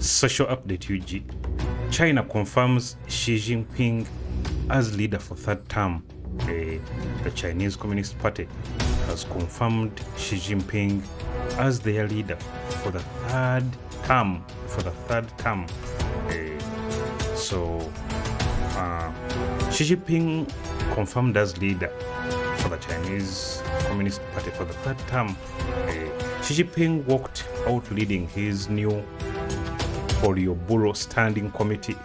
Social update UG. China confirms Xi Jinping as leader for third term. The Chinese Communist Party has confirmed Xi Jinping as their leader for the third term. Xi Jinping confirmed as leader for the Chinese Communist Party for the third term. Xi Jinping walked out leading his new Politburo Standing Committee,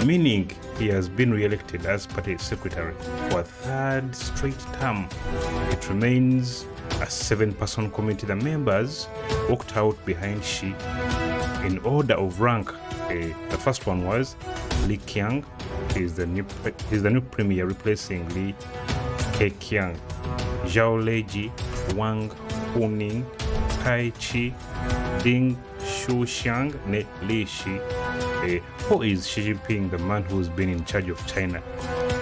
meaning he has been re-elected as party secretary for a third straight term. It remains a 7-person committee. The members walked out behind Xi in order of rank. The first one was Li Qiang. He's the new premier replacing Li Keqiang. Zhao Leji, Wang Huning, Kai Chi, Ding Shuxiang, ne Li Shi. Who is Xi Jinping, the man who's been in charge of China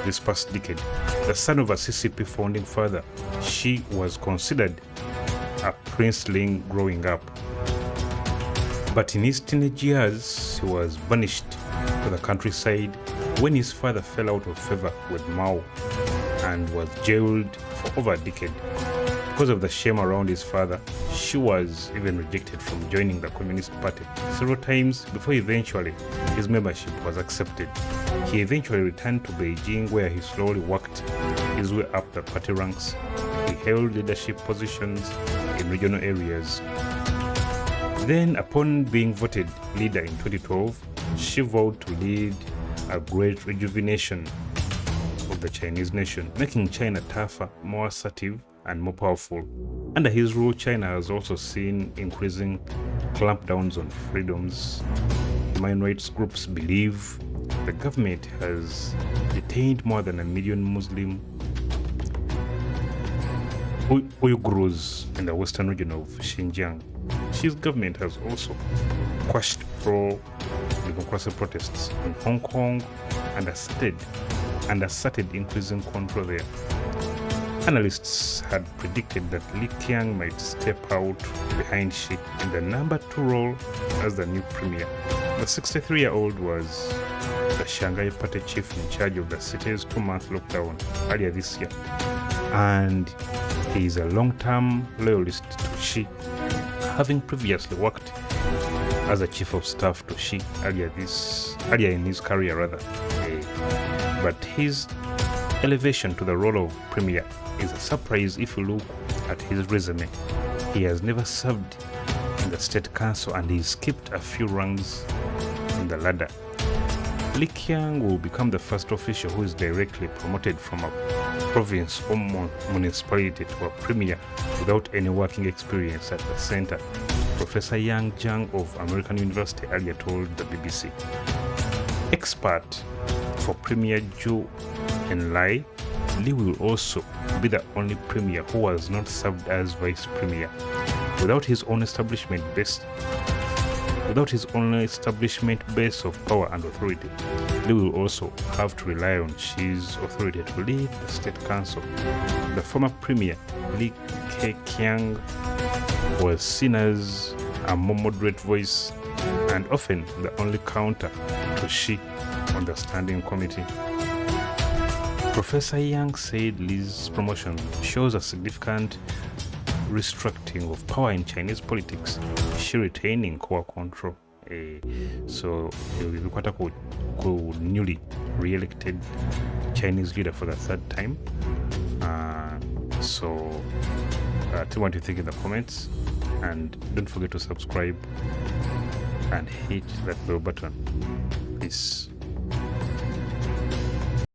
this past decade? The son of a CCP founding father, Xi was considered a princeling growing up. But in his teenage years, he was banished to the countryside when his father fell out of favor with Mao and was jailed for over a decade. Because of the shame around his father, Xi was even rejected from joining the Communist Party several times before eventually his membership was accepted. He eventually returned to Beijing, where he slowly worked his way up the party ranks. He held leadership positions in regional areas. Then, upon being voted leader in 2012, Xi vowed to lead a great rejuvenation of the Chinese nation, making China tougher, more assertive, and more powerful. Under his rule, China has also seen increasing clampdowns on freedoms. Human rights groups believe the government has detained more than 1 million Muslim Uyghurs in the western region of Xinjiang. Xi's government has also quashed pro-democracy protests in Hong Kong and asserted increasing control there. Analysts had predicted that Li Qiang might step out behind Xi in the number 2 role as the new premier. The 63-year-old was the Shanghai party chief in charge of the city's 2-month lockdown earlier this year, and he is a long-term loyalist to Xi, having previously worked as a chief of staff to Xi earlier in his career. But his elevation to the role of premier is a surprise if you look at his resume. He has never served in the state council and he skipped a few rungs in the ladder. Li Qiang will become the first official who is directly promoted from a province or municipality to a premier without any working experience at the center, Professor Yang Zhang of American University earlier told the BBC. Expert for Premier Zhou Enlai, Li will also be the only premier who has not served as vice premier. Without his own establishment base of power and authority, Li will also have to rely on Xi's authority to lead the state council. The former premier, Li Keqiang, was seen as a more moderate voice and often the only counter to Xi on the standing committee. Professor Yang said Li's promotion shows a significant restructuring of power in Chinese politics, Xi retaining core control. So he will be quite a newly re-elected Chinese leader for the third time. Tell me what you think in the comments, and don't forget to subscribe and hit that bell button. Peace.